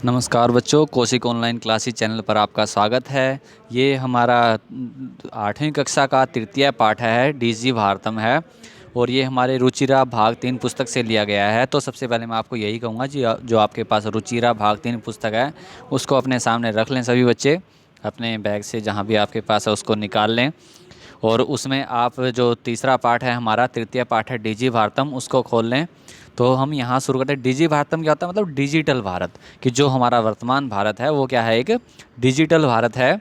नमस्कार बच्चों, Kaushik online classes channel पर आपका स्वागत है। ये हमारा 8वीं कक्षा का तृतीय पाठ है, डीजी भारतम है। और ये हमारे रुचिरा भाग 3 पुस्तक से लिया गया है। तो सबसे पहले मैं आपको यही कहूँगा जी, जो आपके पास रुचिरा भाग 3 पुस्तक है उसको अपने सामने रख लें। सभी बच्चे अपने बैग से जहाँ भी आपके पास है उसको निकाल लें। और उसमें आप जो तीसरा पाठ है, हमारा तृतीय पाठ है डीजी भारतम, उसको खोल लें। तो हम यहाँ शुरू करते हैं। डिजी भारतम क्या होता है? मतलब डिजिटल भारत, कि जो हमारा वर्तमान भारत है वो क्या है, एक डिजिटल भारत है।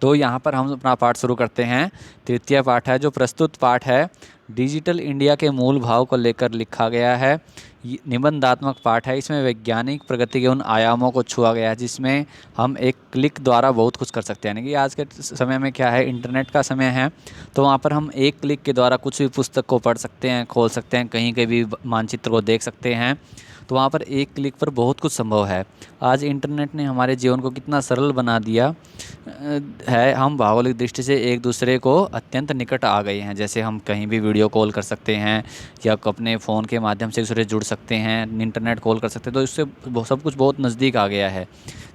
तो यहाँ पर हम अपना पाठ शुरू करते हैं। तृतीय पाठ है, जो प्रस्तुत पाठ है डिजिटल इंडिया के मूल भाव को लेकर लिखा गया है। निबंधात्मक पाठ है। इसमें वैज्ञानिक प्रगति के उन आयामों को छुआ गया है जिसमें हम एक क्लिक द्वारा बहुत कुछ कर सकते हैं। यानी कि आज के समय में क्या है, इंटरनेट का समय है। तो वहाँ पर हम एक क्लिक के द्वारा कुछ भी पुस्तक को पढ़ सकते हैं, खोल सकते हैं, कहीं के भी मानचित्र को देख सकते हैं। तो वहाँ पर एक क्लिक पर बहुत कुछ संभव है। आज इंटरनेट ने हमारे जीवन को कितना सरल बना दिया है। हम भौगोलिक दृष्टि से एक दूसरे को अत्यंत निकट आ गए हैं। जैसे हम कहीं भी वीडियो कॉल कर सकते हैं या अपने फ़ोन के माध्यम से एक दूसरे से जुड़ सकते हैं, इंटरनेट कॉल कर सकते हैं। तो इससे सब कुछ बहुत नज़दीक आ गया है।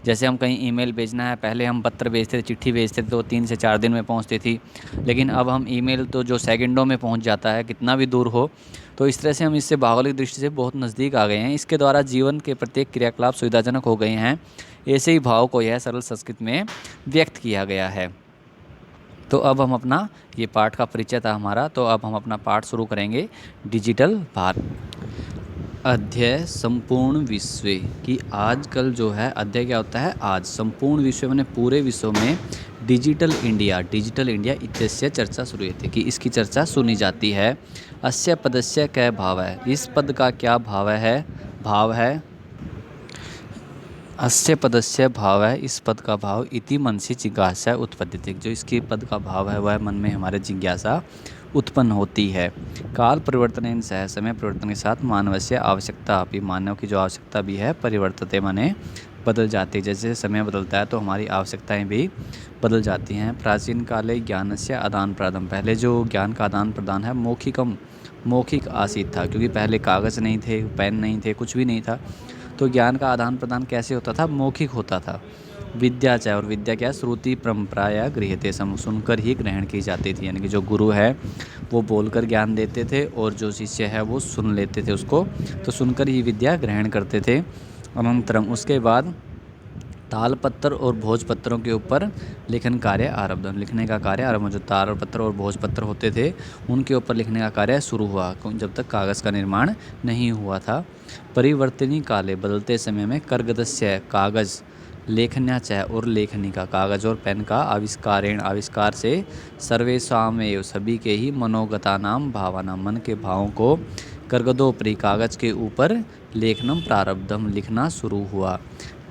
जैसे हम कहीं ईमेल भेजना है, पहले हम पत्र भेजते थे, चिट्ठी भेजते थे, तो 3 से 4 दिन में पहुंचती थी। लेकिन अब हम ईमेल तो जो सेकंडों में पहुंच जाता है, कितना भी दूर हो। तो इस तरह से हम इससे भौगोलिक दृष्टि से बहुत नज़दीक आ गए हैं। इसके द्वारा जीवन के प्रत्येक क्रियाकलाप सुविधाजनक हो गए हैं। ऐसे ही भाव को यह सरल संस्कृत में व्यक्त किया गया है। तो अब हम अपना, ये पाठ का परिचय था हमारा, तो अब हम अपना पाठ शुरू करेंगे। डिजिटल भारत अध्यय संपूर्ण विश्व की। आजकल जो है अध्यय क्या होता है, आज संपूर्ण विश्व मैंने पूरे विश्व में डिजिटल इंडिया इत्यस्य चर्चा शुरू थी, कि इसकी चर्चा सुनी जाती है। अस्य पदस्य क्या भाव है, इस पद का क्या भाव है। अस्य पदस्य भाव है, इस पद का भाव। इति मनसि जिज्ञासा उत्पद्यते, जो इसकी पद का भाव है वह मन में हमारे जिज्ञासा उत्पन्न होती है। काल परिवर्तन सह, समय परिवर्तन के साथ मानवस्य आवश्यकता भी, मानव की जो आवश्यकता भी है परिवर्तते माने बदल जाती है। जैसे समय बदलता है तो हमारी आवश्यकताएं भी बदल जाती हैं। प्राचीन काले ज्ञानस्य आदान प्रदान, पहले जो ज्ञान का आदान प्रदान है मौखिक आसीत था, क्योंकि पहले कागज़ नहीं थे, पेन नहीं थे, कुछ भी नहीं था। तो ज्ञान का आदान प्रदान कैसे होता था? मौखिक होता था। विद्या चाहे, और विद्या क्या, श्रुति परंपरा या गृह्यते, सुनकर ही ग्रहण की जाती थी। यानी कि जो गुरु है वो बोलकर ज्ञान देते थे और जो शिष्य है वो सुन लेते थे उसको, तो सुनकर ही विद्या ग्रहण करते थे। अनंतरम, उसके बाद तालपत्र और भोजपत्रों के ऊपर लेखन कार्य आरब्ध, लिखने का कार्य आरंभ। जो तालपत्र और भोजपत्र होते थे उनके ऊपर लिखने का कार्य शुरू हुआ, जब तक कागज़ का निर्माण नहीं हुआ था। परिवर्तनी काले, बदलते समय में, करगदस्य कागज़, लेखन्याचय और लेखनी का, कागज़ और पेन का, आविष्कार से, सर्वेषामेव सभी के ही, मनोगता नाम भावनाम, मन के भावों को, करगदोपरि कागज़ के ऊपर, लेखनम प्रारब्धम, लिखना शुरू हुआ।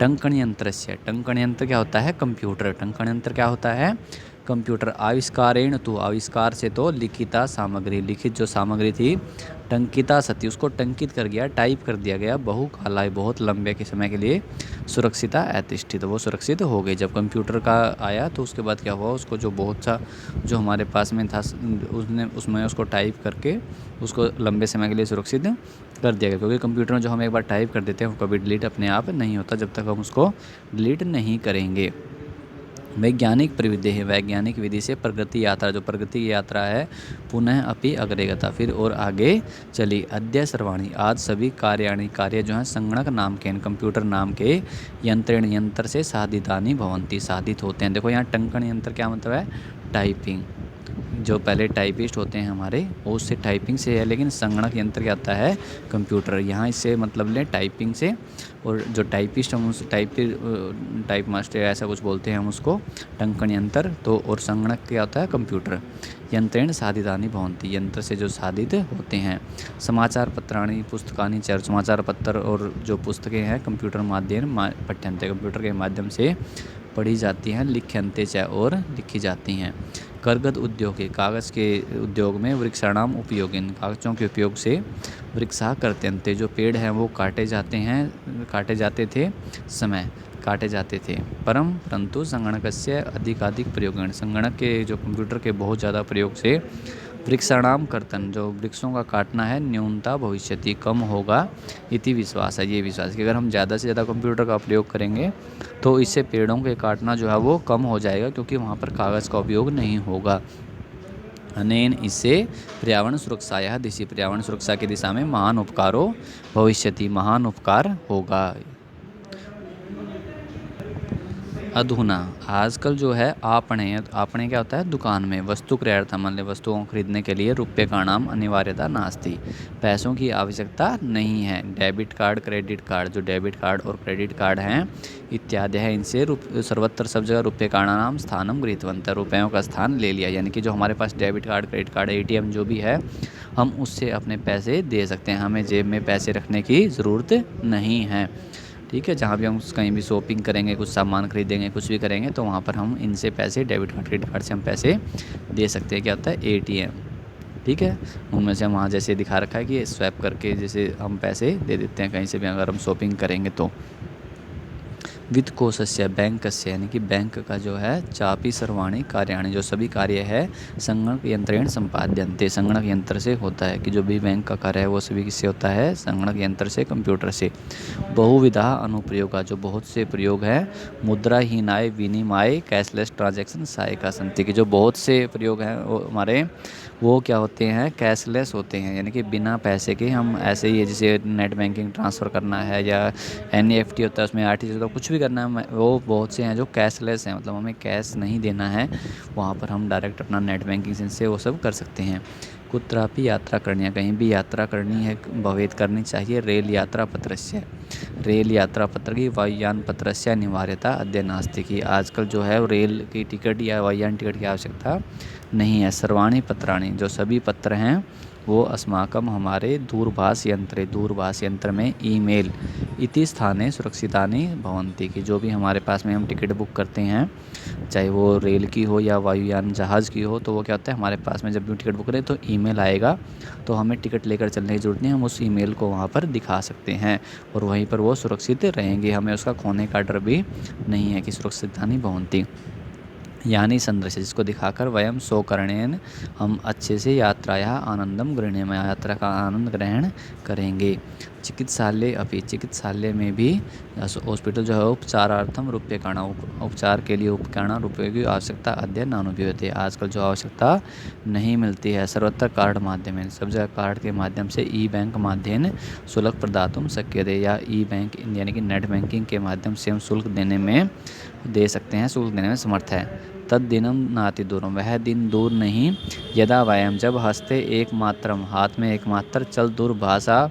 टंकण यंत्र से, टंकण यंत्र क्या होता है? कंप्यूटर। टंकण यंत्र क्या होता है? कंप्यूटर। आविष्कारेण तो, आविष्कार से तो, लिखिता सामग्री, लिखित जो सामग्री थी, टंकिता सती, उसको टंकित कर गया, टाइप कर दिया गया, बहुकालाय, बहुत लंबे के समय के लिए, सुरक्षिता अतिष्ठित, वो सुरक्षित हो गई। जब कंप्यूटर का आया तो उसके बाद क्या हुआ, उसको जो बहुत सा जो हमारे पास में था उसमें उसको टाइप करके उसको लंबे समय के लिए सुरक्षित कर दिया गया। क्योंकि कंप्यूटर में जो हम एक बार टाइप कर देते हैं वो कभी डिलीट अपने आप नहीं होता जब तक हम उसको डिलीट नहीं करेंगे। वैज्ञानिक प्रविधि है, वैज्ञानिक विधि से प्रगति यात्रा, जो प्रगति की यात्रा है, पुनः अपि अग्रेगता, फिर और आगे चली। अद्य सर्वाणी, आज सभी कार्य जो हैं, संगणक नाम के, कंप्यूटर नाम के, यंत्र से साधितानि भवन्ति, साधित होते हैं। देखो यहाँ टंकण यंत्र क्या मतलब है? टाइपिंग। जो पहले टाइपिस्ट होते हैं हमारे, वो उससे टाइपिंग से है, लेकिन संगणक यंत्र क्या आता है? कंप्यूटर। यहाँ इससे मतलब लें टाइपिंग से, और जो टाइपिस्ट हम उस टाइप मास्टर ऐसा कुछ बोलते हैं हम उसको, टंकण यंत्र। तो और संगणक क्या होता है? कंप्यूटर। यंत्रेण साधितानि भवन्ति, यंत्र से जो साधित होते हैं। समाचार पत्राणि पुस्तकानि च, समाचार पत्र और जो पुस्तकें हैं कंप्यूटर माध्यम पठ्यन्ते, कंप्यूटर के माध्यम से पढ़ी जाती हैं। लिख्यन्ते च, और लिखी जाती हैं। करगद उद्योग के, कागज़ के उद्योग में, वृक्षाणाम उपयोगिन, कागज़ों के उपयोग से, वृक्षा करत्यन्ते, जो पेड़ हैं वो काटे जाते थे, काटे जाते थे। परंतु संगणकस्य अधिकाधिक प्रयोगेण, संगणक के जो कंप्यूटर के बहुत ज़्यादा प्रयोग से वृक्षाणाम कर्तन, जो वृक्षों का काटना है, न्यूनता भविष्यति, कम होगा, इति विश्वास है, ये विश्वास कि अगर हम ज़्यादा से ज़्यादा कंप्यूटर का उपयोग करेंगे तो इससे पेड़ों के काटना जो है वो कम हो जाएगा, क्योंकि वहाँ पर कागज़ का उपयोग नहीं होगा। अनेन, इससे पर्यावरण सुरक्षाया दिशि, पर्यावरण सुरक्षा की दिशा में महान उपकारो भविष्यति, महान उपकार होगा। अधुना, आजकल जो है आपणे क्या होता है, दुकान में वस्तु क्रयार्थम, मतलब वस्तुओं को खरीदने के लिए रुपये का नाम अनिवार्यता नास्ति, पैसों की आवश्यकता नहीं है। डेबिट कार्ड, क्रेडिट कार्ड, जो डेबिट कार्ड और क्रेडिट कार्ड हैं इत्यादि है, इनसे सर्वत्र सब जगह रुपये का नाम स्थानम गृहीतवन्तः, रुपयों का स्थान ले लिया। यानी कि जो हमारे पास debit card, credit card, ATM जो भी है, हम उससे अपने पैसे दे सकते हैं, हमें जेब में पैसे रखने की ज़रूरत नहीं है। ठीक है, जहाँ भी हम कहीं भी शॉपिंग करेंगे, कुछ सामान खरीदेंगे, कुछ भी करेंगे, तो वहाँ पर हम इनसे पैसे, डेबिट कार्ड, क्रेडिट कार्ड से हम पैसे दे सकते हैं। क्या होता है, एटीएम। ठीक है, उनमें से हम वहाँ जैसे दिखा रखा है कि स्वैप करके जैसे हम पैसे दे देते हैं कहीं से भी अगर हम शॉपिंग करेंगे तो। वित्तकोशस्य, बैंकस्य, यानी कि बैंक का जो है, चापी सर्वाणी कार्याणि, जो सभी कार्य है संगणक यंत्रेण संपाद्यन्ते, संगणक यंत्र से होता है, कि जो भी बैंक का कार्य है वो सभी किससे होता है, संगणक यंत्र से, कंप्यूटर से। बहुविधा अनुप्रयोगा, जो बहुत से प्रयोग है, मुद्राहीनाय विनिमय कैशलेस ट्रांजैक्शन सहायका संति, कि जो बहुत से प्रयोग हैं वो हमारे वो क्या होते हैं, कैशलेस होते हैं, यानी कि बिना पैसे के हम ऐसे ही, जैसे नेट बैंकिंग ट्रांसफ़र करना है या एनईएफटी होता है उसमें आरटीजीएस होता है, कुछ भी करना है, वो बहुत से हैं जो कैशलेस हैं, मतलब हमें कैश नहीं देना है, वहाँ पर हम डायरेक्ट अपना नेट बैंकिंग से वो सब कर सकते हैं। कुत्रापि यात्रा करनी है, कहीं भी यात्रा करनी है, भवेत करनी चाहिए, रेल यात्रा पत्रस्य, रेल यात्रा पत्र की, वायुयान पत्रस्य अनिवार्यता अद्य नास्ति, की आजकल जो है रेल की टिकट या वायुयान टिकट की आवश्यकता नहीं है। सर्वाणी पत्राणी, जो सभी पत्र हैं वो अस्माकम, हमारे दूरभाष यंत्र में ईमेल इति स्थाने सुरक्षितानि भवन्ति, कि जो भी हमारे पास में हम टिकट बुक करते हैं, चाहे वो रेल की हो या वायुयान जहाज़ की हो, तो वो क्या होता है, हमारे पास में जब भी टिकट बुक करें तो ईमेल आएगा, तो हमें टिकट लेकर चलने की ज़रूरत नहीं, हम उस ईमेल को वहाँ पर दिखा सकते हैं और वहीं पर वो सुरक्षित रहेंगे, हमें उसका खोने का डर भी नहीं है, कि सुरक्षितानि भवन्ति, यानी संदृश्य, जिसको दिखाकर वयम सौकर्णेन, हम अच्छे से यात्राया आनंदम गृह्णीमः, यात्रा का आनंद ग्रहण करेंगे। चिकित्सालय अपि, चिकित्सालय में भी, हॉस्पिटल जो है, उपचारार्थम रूप्यकाण, उपचार के लिए उपकरण, रुपये की आवश्यकता अद्य नानुभूयते, आजकल जो आवश्यकता नहीं मिलती है। सर्वत्र कार्ड माध्यमेन, सब जगह कार्ड के माध्यम से, ई बैंक माध्यमेन शुल्क प्रदातुम शक्यते, या ई बैंक यानी कि नेट बैंकिंग के माध्यम से हम शुल्क देने में दे सकते हैं, शुल्क देने में समर्थ है। तद दिनम नाति दूरम, वह दिन दूर नहीं, यदा वयम, जब हस्ते एकमात्रम, हाथ में एकमात्र, चल दूरभाषा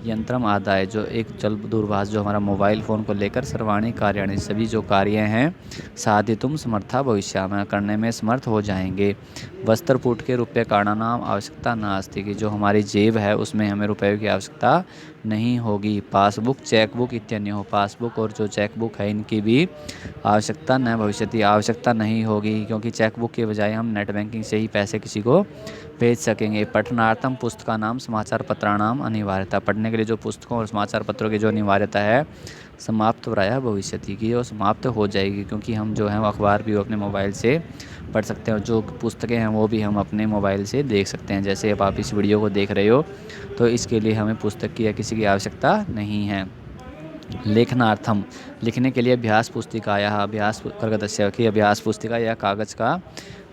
यंत्रम आदाय, जो एक चल दूरभाष, जो हमारा मोबाइल फ़ोन को लेकर, सर्वाणी कार्याणि, सभी जो कार्य हैं, साधितुम समर्था भविष्य, में करने में समर्थ हो जाएंगे। वस्त्रपुट के रुपये नाम आवश्यकता नास्ति, कि जो हमारी जेब है उसमें हमें रुपये की आवश्यकता नहीं होगी। पासबुक, चेकबुक इत्यादि हो, पासबुक और जो चेकबुक है इनकी भी आवश्यकता न भविष्यति, आवश्यकता नहीं होगी, क्योंकि चेकबुक के बजाय हम नेट बैंकिंग से ही पैसे किसी को भेज सकेंगे। पठनार्थम पुस्तका नाम समाचार पत्राणाम अनिवार्यता, पढ़ने के लिए जो पुस्तकों और समाचार पत्रों की जो अनिवार्यता है, समाप्त प्रायः भविष्यति, की वो समाप्त हो जाएगी, क्योंकि हम जो है अखबार भी अपने मोबाइल से पढ़ सकते हैं और जो पुस्तकें हैं वो भी हम अपने मोबाइल से देख सकते हैं। जैसे अब आप इस वीडियो को देख रहे हो, तो इसके लिए हमें पुस्तक की या किसी की आवश्यकता नहीं है। लेखनार्थम, लिखने के लिए अभ्यास पुस्तिकाया, अभ्यास प्रगतस्य, की अभ्यास पुस्तिका या कागज़ का,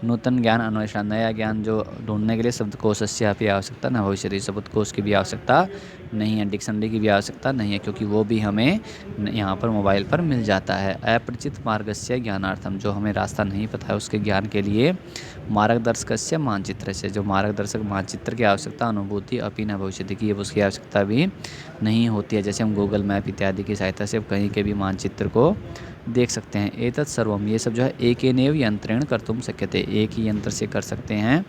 नूतन ज्ञान अन्वेषण, नया ज्ञान जो ढूंढने के लिए शब्दकोशस्य भी आवश्यकता न भविष्यति, शब्दकोश की भी आवश्यकता नहीं है, डिक्शनरी की भी आवश्यकता नहीं है, क्योंकि वो भी हमें यहाँ पर मोबाइल पर मिल जाता है। अपरिचित मार्गस्य ज्ञानार्थम, जो हमें रास्ता नहीं पता है उसके ज्ञान के लिए, मार्गदर्शकस्य मानचित्र से, जो मार्गदर्शक मानचित्र की आवश्यकता, अनुभूति अपि न भविष्यति, की उसकी आवश्यकता भी नहीं होती है। जैसे हम गूगल मैप इत्यादि की सहायता से कहीं के भी मानचित्र को देख सकते हैं। एतत् सर्वम, ये सब जो है एकेनेव यंत्रेण कर्तुम शक्यते, एक ही यंत्र से कर सकते हैं।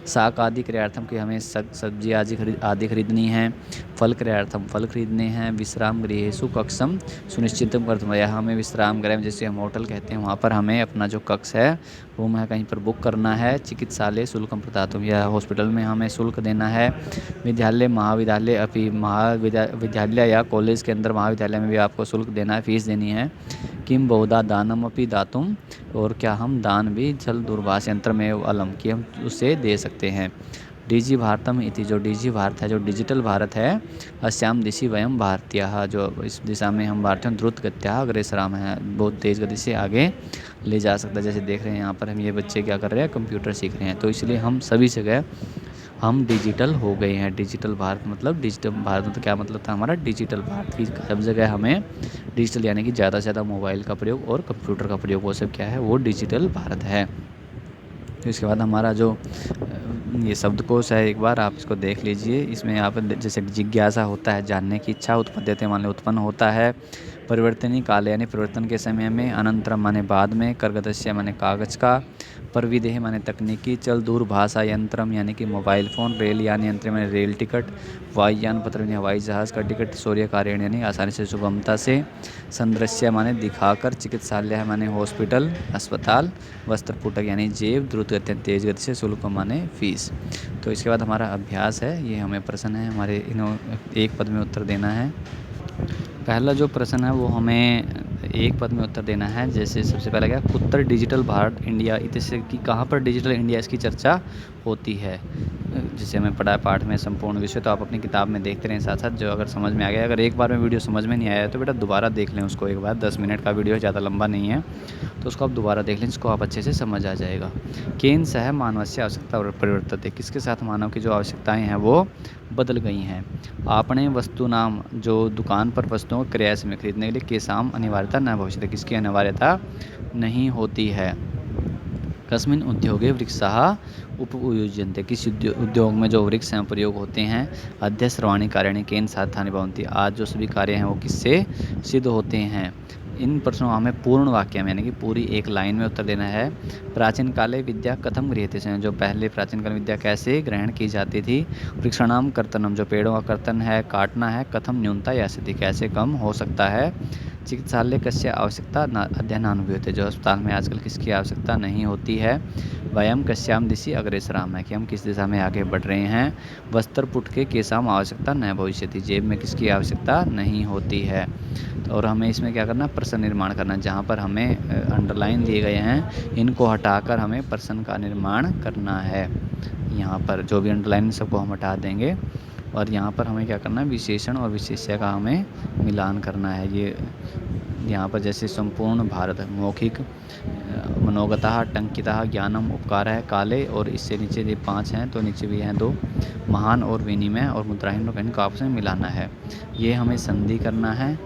शाक आदि क्रयार्थम, की हमें सब्जी आदि खरीदनी है। फल क्रयार्थम, फल खरीदने हैं। विश्राम गृहेषु कक्षम सुनिश्चितम कर्तुम, या हमें विश्राम गृह जैसे हम होटल कहते हैं, वहाँ पर हमें अपना जो कक्ष है, रूम है, कहीं पर बुक करना है। चिकित्सालय शुल्कम प्रदातुम, या हॉस्पिटल में हमें शुल्क देना है। विद्यालय महाविद्यालय अपि, विद्यालय या कॉलेज के अंदर, महाविद्यालय में भी आपको शुल्क देना है, फीस देनी है। किम बहुधा दानम अपि दातुम, और क्या हम दान भी जल दूरभाष यंत्र में अलम, कि हम उसे दे सकते हैं। डीजी भारतम इति, जो डीजी भारत है, जो डिजिटल भारत है, अस्याम दिशि वयम भारतीय, जो इस दिशा में हम भारतीय द्रुत गत्या अग्रेसराम है, बहुत तेज़ गति से आगे ले जा सकता है। जैसे देख रहे हैं यहाँ पर हम ये बच्चे क्या कर रहे हैं, कंप्यूटर सीख रहे हैं। तो इसलिए हम सभी जगह हम डिजिटल हो गए हैं। डिजिटल भारत मतलब, डिजिटल भारत मतलब क्या मतलब था हमारा, डिजिटल भारत की सब जगह हमें डिजिटल यानी कि ज़्यादा से ज़्यादा मोबाइल का प्रयोग और कंप्यूटर का प्रयोग, वो सब क्या है, वो डिजिटल भारत है। तो इसके बाद हमारा जो ये शब्दकोश है, एक बार आप इसको देख लीजिए। इसमें यहाँ पर जैसे जिज्ञासा होता है, जानने की इच्छा, उत्पद्यते माने उत्पन्न होता है, परिवर्तनीय काल यानी परिवर्तन के समय में, अनंतरम माने बाद में, करगदस्य माने कागज का, परविदेह माने तकनीकी, चल दूर भाषा यंत्रम यानी कि मोबाइल फ़ोन, रेल यान यंत्र माने रेल टिकट, वायुयान पत्र यानी हवाई जहाज़ का टिकट, सूर्य कार्य यानी आसानी से सुगमता से, संदृश्य माने दिखाकर, चिकित्सालय माने हॉस्पिटल अस्पताल, वस्त्रपुटक यानी जेब, द्रुत गति तेज गति से, शुल्क माने फीस। तो इसके बाद हमारा अभ्यास है, ये हमें प्रश्न है हमारे एक पद में उत्तर देना है। पहला जो प्रश्न है वो हमें एक पद में उत्तर देना है। जैसे सबसे पहला क्या, उत्तर डिजिटल भारत इंडिया इतिहास की कहाँ पर डिजिटल इंडिया इसकी चर्चा होती है। जिसे हमें पढ़ा है पाठ में संपूर्ण विषय, तो आप अपनी किताब में देखते रहें साथ साथ। जो अगर समझ में आ गया, अगर एक बार में वीडियो समझ में नहीं आया तो बेटा दोबारा देख लें उसको एक बार, 10 मिनट का वीडियो ज़्यादा लंबा नहीं है, तो उसको आप दोबारा देख लें, जिसको आप अच्छे से समझ आ जाएगा। केन सह मानवस्य आवश्यकता और परिवर्तित है, किसके साथ मानव की जो आवश्यकताएँ हैं वो बदल गई हैं। आपने वस्तु नाम, जो दुकान पर वस्तुओं को क्रय में खरीदने के लिए केसाम अनिवार्यता न भविष्यति, किसकी अनिवार्यता नहीं होती है। कस्मिन् उद्योगे वृक्षाः उपयुज्यन्ते, किसी उद्योग में जो वृक्ष हैं प्रयोग होते हैं। अद्य सर्वाणि कार्याणि केन साधानि भवन्ति, आज जो सभी कार्य हैं वो किससे सिद्ध होते हैं। इन प्रश्नों हमें पूर्ण वाक्य में यानी कि पूरी एक लाइन में उत्तर देना है। प्राचीन काले विद्या कथम गृह्यते, जो पहले प्राचीन काल विद्या कैसे ग्रहण की जाती थी। वृक्षाणाम कर्तनम, जो पेड़ों का कर्तन है काटना है, कथम न्यूनता या स्थिति कैसे कम हो सकता है। चिकित्सालय कस्य आवश्यकता अध्ययन अनुभूयते, जो अस्पताल में आजकल किसकी आवश्यकता नहीं होती है। वयम कस्याम दिशि अग्रेसराम है, कि हम किस दिशा में आगे बढ़ रहे हैं। वस्त्रपुट के केसाम आवश्यकता न भविष्यति, जेब में किसकी आवश्यकता नहीं होती है। और हमें इसमें क्या करना, प्रश्न निर्माण करना। जहाँ पर हमें अंडरलाइन दिए गए हैं इनको हटाकर हमें प्रश्न का निर्माण करना है। यहाँ पर जो भी अंडरलाइन सबको हम हटा देंगे, और यहाँ पर हमें क्या करना है, विशेषण और विशेष्य का हमें मिलान करना है। ये यहाँ पर जैसे संपूर्ण भारत, मौखिक, मनोगतः, टंकितः, ज्ञानम, उपकार है, काले, और इससे नीचे ये 5 हैं तो नीचे भी हैं 2, महान और विनिमय और मुद्राहीन, इनको आपस में मिलाना है। ये हमें संधि करना है।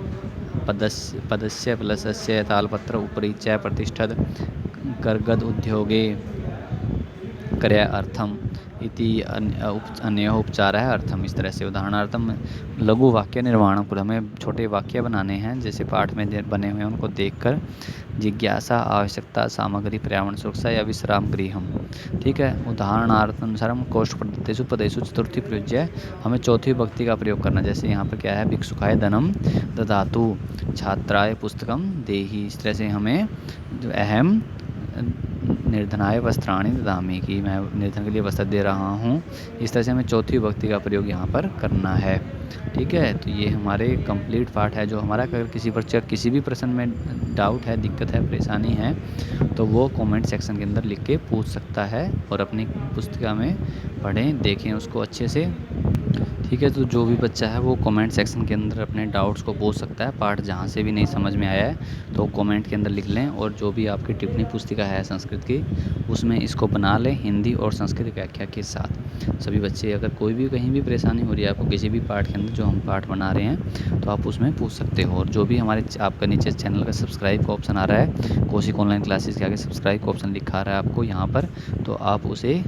पदस्य प्लस अस्य तालपत्र उपरि च प्रतिष्ठित करगद उद्योगे क्रय अर्थम इति अन्य उपचार है अर्थम। इस तरह से उदाहरणार्थम लघु वाक्य निर्माण को, हमें छोटे वाक्य बनाने हैं जैसे पाठ में बने हुए हैं उनको देखकर। जिज्ञासा, आवश्यकता, सामग्री, पर्यावरण सुरक्षा या विश्राम गृहम, ठीक है। उदाहरणार्थम कोष्ठ पद्धतेषु पदेषु चतुर्थी प्रयुज्य, हमें चौथी विभक्ति का प्रयोग करना। जैसे यहाँ पर क्या है, भिक्षुकाय धनम ददातु, छात्राय पुस्तकम देहि। इस तरह से हमें जो अहम निर्धनाय वस्त्राणि ददामि, कि मैं निर्धन के लिए वस्त्र दे रहा हूँ। इस तरह से हमें चौथी विभक्ति का प्रयोग यहाँ पर करना है, ठीक है। तो ये हमारे कंप्लीट पार्ट है। जो हमारा अगर किसी भी प्रश्न में डाउट है, दिक्कत है, परेशानी है, तो वो कमेंट सेक्शन के अंदर लिख के पूछ सकता है, और अपनी पुस्तिका में पढ़ें, देखें उसको अच्छे से, ठीक है। तो जो भी बच्चा है वो कमेंट सेक्शन के अंदर अपने डाउट्स को पूछ सकता है। पाठ जहाँ से भी नहीं समझ में आया है तो कमेंट के अंदर लिख लें, और जो भी आपकी टिप्पणी पुस्तिका है संस्कृत की, उसमें इसको बना लें हिंदी और संस्कृत व्याख्या के साथ। सभी बच्चे, अगर कोई भी कहीं भी परेशानी हो रही है आपको किसी भी पाठ के अंदर जो हम पाठ बना रहे हैं, तो आप उसमें पूछ सकते हो। और जो भी हमारे आपका नीचे चैनल का सब्सक्राइब का ऑप्शन आ रहा है, कौशिक ऑनलाइन क्लासेस के आगे सब्सक्राइब का ऑप्शन लिखा आ रहा है आपको यहाँ पर, तो आप उसे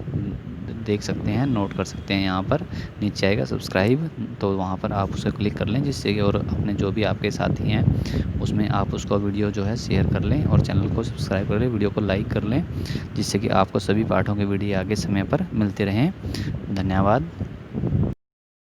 देख सकते हैं, नोट कर सकते हैं। यहाँ पर नीचे आएगा सब्सक्राइब, तो वहाँ पर आप उसे क्लिक कर लें, जिससे कि और अपने जो भी आपके साथी हैं उसमें आप उसको वीडियो जो है शेयर कर लें, और चैनल को सब्सक्राइब कर लें, वीडियो को लाइक कर लें, जिससे कि आपको सभी पाठों के वीडियो आगे समय पर मिलते रहें। धन्यवाद।